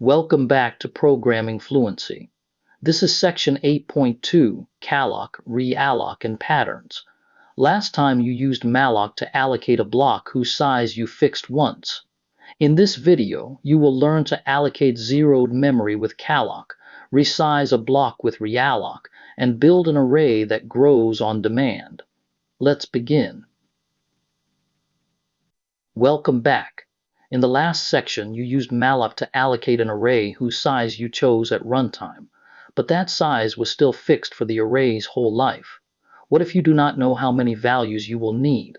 Welcome back to Programming Fluency. This is section 8.2, calloc, realloc, and patterns. Last time you used malloc to allocate a block whose size you fixed once. In this video, you will learn to allocate zeroed memory with calloc, resize a block with realloc, and build an array that grows on demand. Let's begin. Welcome back. In the last section, you used malloc to allocate an array whose size you chose at runtime, but that size was still fixed for the array's whole life. What if you do not know how many values you will need?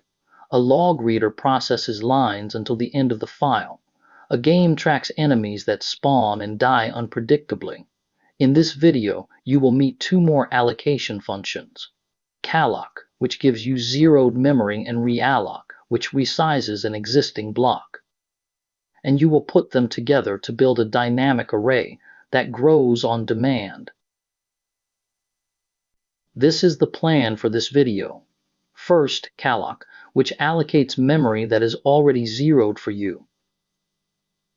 A log reader processes lines until the end of the file. A game tracks enemies that spawn and die unpredictably. In this video, you will meet two more allocation functions. Calloc, which gives you zeroed memory, and realloc, which resizes an existing block. And you will put them together to build a dynamic array that grows on demand. This is the plan for this video. First, calloc, which allocates memory that is already zeroed for you.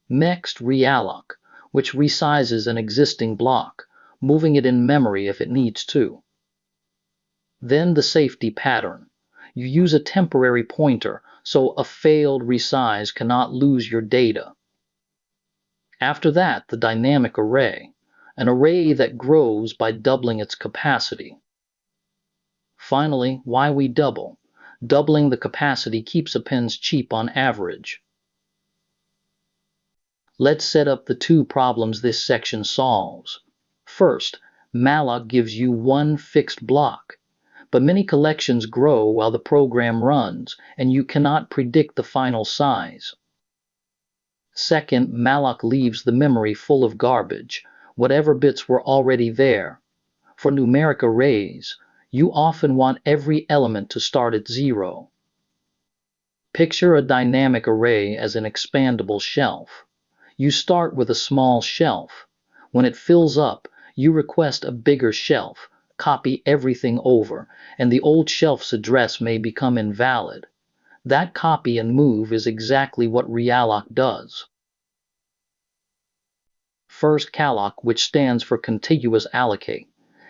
Next, realloc, which resizes an existing block, moving it in memory if it needs to. Then the safety pattern. You use a temporary pointer so a failed resize cannot lose your data. After that, the dynamic array, an array that grows by doubling its capacity. Finally, why we double. Doubling the capacity keeps appends cheap on average. Let's set up the two problems this section solves. First, malloc gives you one fixed block. But many collections grow while the program runs, and you cannot predict the final size. Second, malloc leaves the memory full of garbage, whatever bits were already there. For numeric arrays, you often want every element to start at 0. Picture a dynamic array as an expandable shelf. You start with a small shelf. When it fills up, you request a bigger shelf. Copy everything over, and the old shelf's address may become invalid. That copy and move is exactly what realloc does. First, calloc, which stands for contiguous allocate.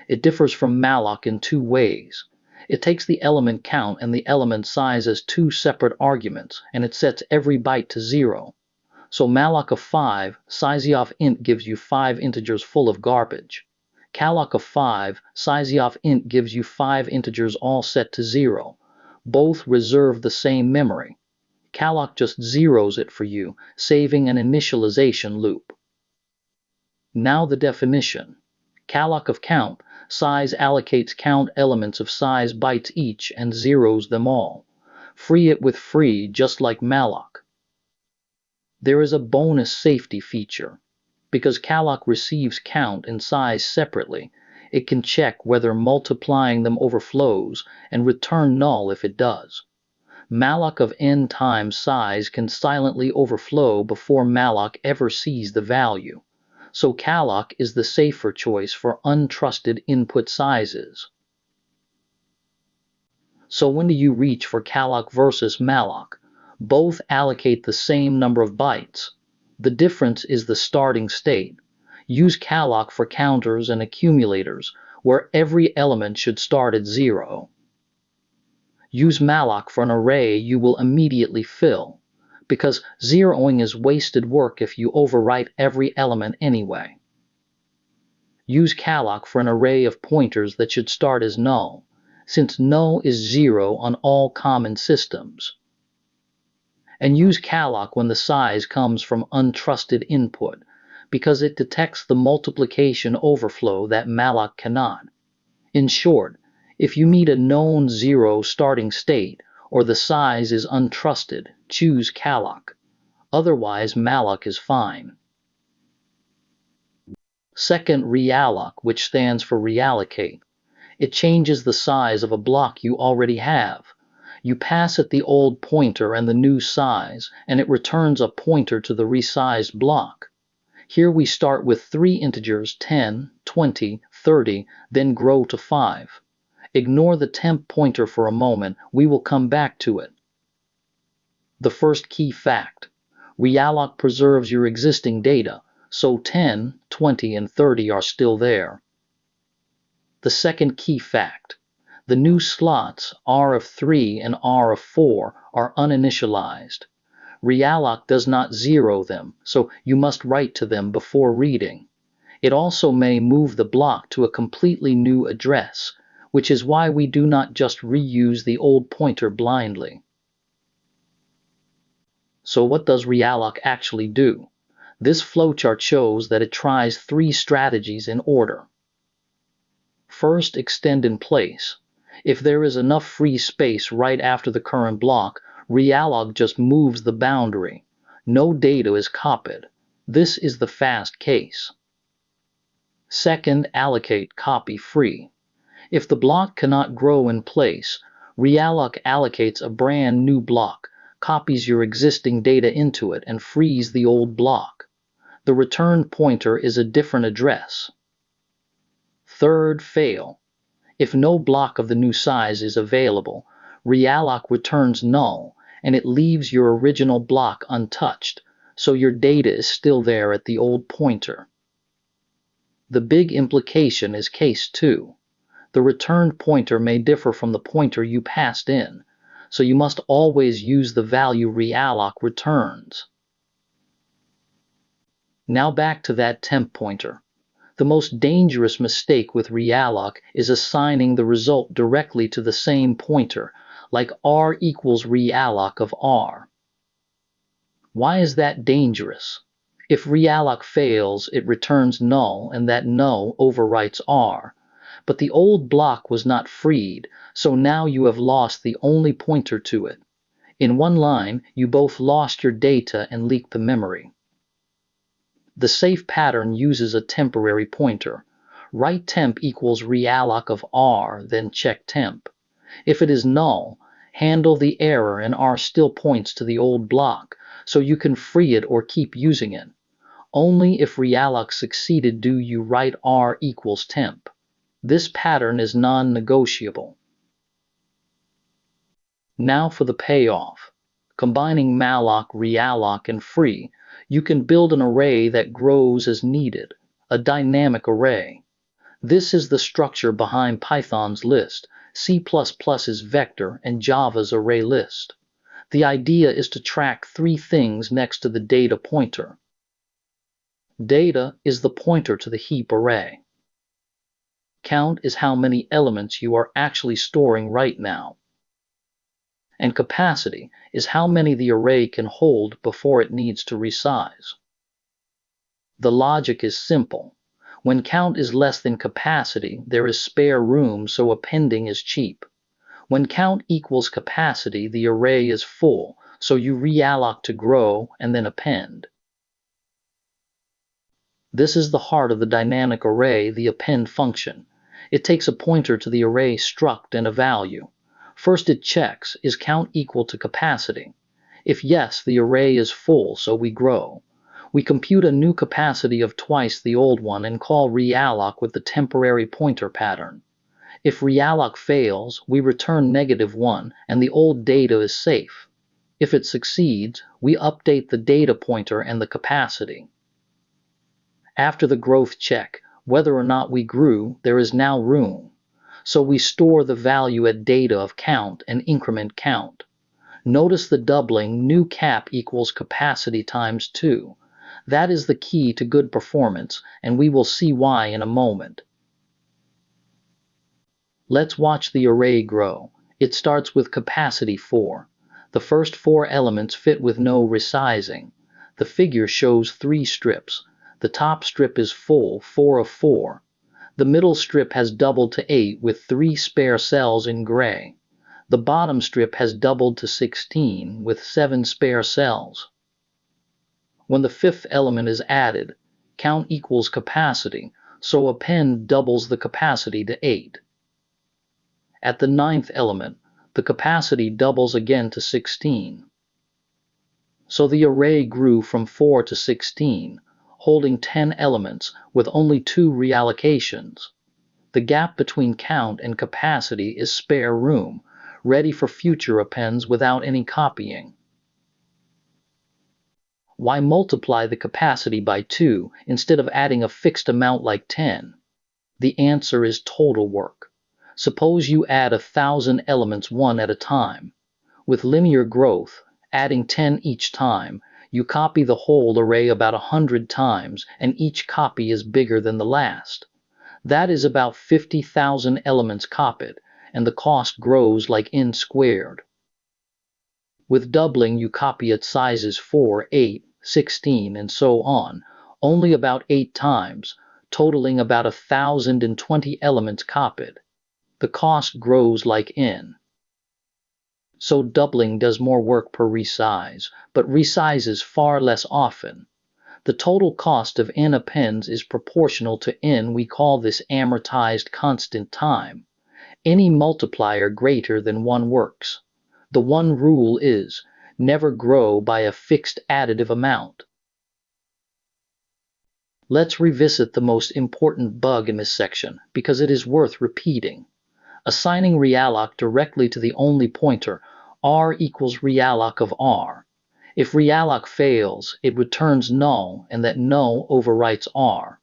It differs from malloc in two ways. It takes the element count and the element size as two separate arguments, and it sets every byte to 0. So malloc of 5, sizeof_int gives you 5 integers full of garbage. Calloc of 5, sizeof_int gives you 5 integers all set to 0. Both reserve the same memory. Calloc just zeros it for you, saving an initialization loop. Now the definition. Calloc of count, size allocates count elements of size bytes each and zeros them all. Free it with free, just like malloc. There is a bonus safety feature. Because calloc receives count and size separately, it can check whether multiplying them overflows and return null if it does. Malloc of n times size can silently overflow before malloc ever sees the value, so calloc is the safer choice for untrusted input sizes. So when do you reach for calloc versus malloc? Both allocate the same number of bytes. The difference is the starting state. Use calloc for counters and accumulators, where every element should start at 0. Use malloc for an array you will immediately fill, because zeroing is wasted work if you overwrite every element anyway. Use calloc for an array of pointers that should start as null, since null is 0 on all common systems. And use calloc when the size comes from untrusted input, because it detects the multiplication overflow that malloc cannot. In short, if you meet a known 0 starting state, or the size is untrusted, choose calloc. Otherwise, malloc is fine. Second, realloc, which stands for reallocate. It changes the size of a block you already have. You pass it the old pointer and the new size, and it returns a pointer to the resized block. Here we start with 3 integers, 10, 20, 30, then grow to 5. Ignore the temp pointer for a moment, we will come back to it. The first key fact. Realloc preserves your existing data, so 10, 20, and 30 are still there. The second key fact: the new slots R of 3 and R of 4 are uninitialized. Realloc does not zero them, so you must write to them before reading. It also may move the block to a completely new address, which is why we do not just reuse the old pointer blindly. So what does realloc actually do? This flowchart shows that it tries 3 strategies in order. First, extend in place. If there is enough free space right after the current block, realloc just moves the boundary. No data is copied. This is the fast case. Second, allocate copy free. If the block cannot grow in place, realloc allocates a brand new block, copies your existing data into it, and frees the old block. The return pointer is a different address. Third, fail. If no block of the new size is available, realloc returns null, and it leaves your original block untouched, so your data is still there at the old pointer. The big implication is case 2. The returned pointer may differ from the pointer you passed in, so you must always use the value realloc returns. Now back to that temp pointer. The most dangerous mistake with realloc is assigning the result directly to the same pointer, like r equals realloc of r. Why is that dangerous? If realloc fails, it returns null, and that null overwrites r. But the old block was not freed, so now you have lost the only pointer to it. In one line, you both lost your data and leaked the memory. The safe pattern uses a temporary pointer. Write temp equals realloc of r, then check temp. If it is null, handle the error and r still points to the old block, so you can free it or keep using it. Only if realloc succeeded do you write r equals temp. This pattern is non-negotiable. Now for the payoff. Combining malloc, realloc, and free, you can build an array that grows as needed, a dynamic array. This is the structure behind Python's list, C++'s vector, and Java's array list. The idea is to track 3 things next to the data pointer. Data is the pointer to the heap array. Count is how many elements you are actually storing right now. And capacity is how many the array can hold before it needs to resize. The logic is simple. When count is less than capacity, there is spare room, so appending is cheap. When count equals capacity, the array is full, so you realloc to grow and then append. This is the heart of the dynamic array, the append function. It takes a pointer to the array struct and a value. First it checks, is count equal to capacity? If yes, the array is full, so we grow. We compute a new capacity of twice the old one and call realloc with the temporary pointer pattern. If realloc fails, we return -1 and the old data is safe. If it succeeds, we update the data pointer and the capacity. After the growth check, whether or not we grew, there is now room. So we store the value at data of count and increment count. Notice the doubling, new cap equals capacity times 2. That is the key to good performance, and we will see why in a moment. Let's watch the array grow. It starts with capacity 4. The first 4 elements fit with no resizing. The figure shows 3 strips. The top strip is full, 4 of 4. The middle strip has doubled to 8 with 3 spare cells in gray. The bottom strip has doubled to 16 with 7 spare cells. When the 5th element is added, count equals capacity, so append doubles the capacity to 8. At the 9th element, the capacity doubles again to 16. So the array grew from 4 to 16, holding 10 elements with only 2 reallocations. The gap between count and capacity is spare room, ready for future appends without any copying. Why multiply the capacity by 2 instead of adding a fixed amount like 10? The answer is total work. Suppose you add 1,000 elements one at a time. With linear growth, adding 10 each time, you copy the whole array about 100 times, and each copy is bigger than the last. That is about 50,000 elements copied, and the cost grows like n squared. With doubling, you copy at sizes 4, 8, 16, and so on, only about 8 times, totaling about 1,020 elements copied. The cost grows like n. So doubling does more work per resize, but resizes far less often. The total cost of n appends is proportional to n. We call this amortized constant time. Any multiplier greater than 1 works. The one rule is, never grow by a fixed additive amount. Let's revisit the most important bug in this section, because it is worth repeating. Assigning realloc directly to the only pointer, r equals realloc of r. If realloc fails, it returns null, and that null overwrites r.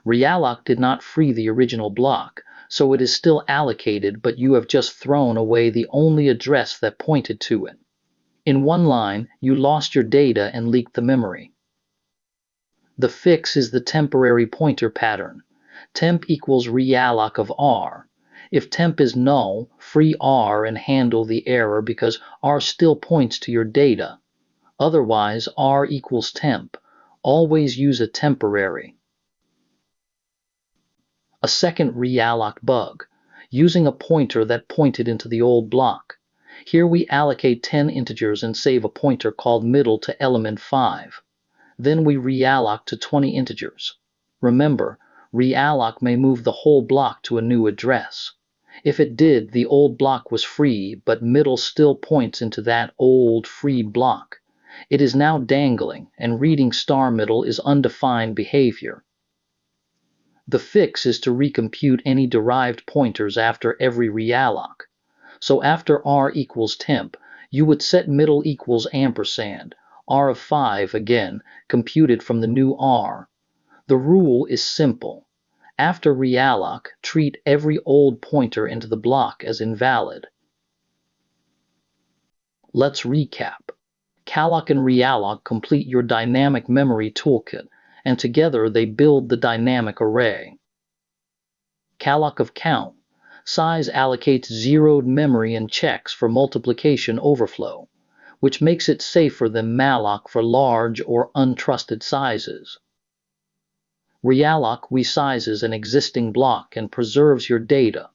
Realloc did not free the original block, so it is still allocated, but you have just thrown away the only address that pointed to it. In one line, you lost your data and leaked the memory. The fix is the temporary pointer pattern. Temp equals realloc of r. If temp is null, free r and handle the error because r still points to your data. Otherwise, r equals temp. Always use a temporary. A second realloc bug, using a pointer that pointed into the old block. Here we allocate 10 integers and save a pointer called middle to element 5. Then we realloc to 20 integers. Remember, realloc may move the whole block to a new address. If it did, the old block was free, but middle still points into that old free block. It is now dangling, and reading star middle is undefined behavior. The fix is to recompute any derived pointers after every realloc. So after r equals temp, you would set middle equals ampersand, r of 5 again, computed from the new r. The rule is simple. After realloc, treat every old pointer into the block as invalid. Let's recap. Calloc and realloc complete your dynamic memory toolkit, and together they build the dynamic array. Calloc of count. Size allocates zeroed memory and checks for multiplication overflow, which makes it safer than malloc for large or untrusted sizes. Realloc resizes an existing block and preserves your data,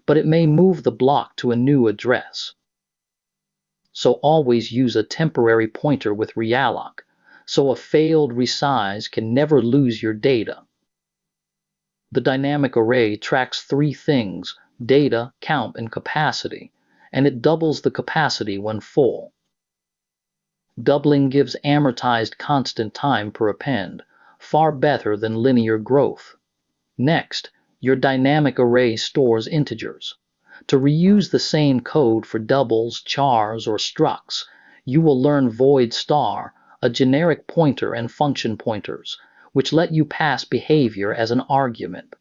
but it may move the block to a new address. So always use a temporary pointer with realloc, so a failed resize can never lose your data. The dynamic array tracks 3 things: data, count, and capacity, and it doubles the capacity when full. Doubling gives amortized constant time per append, far better than linear growth. Next, your dynamic array stores integers. To reuse the same code for doubles, chars, or structs, you will learn void star, a generic pointer, and function pointers, which let you pass behavior as an argument.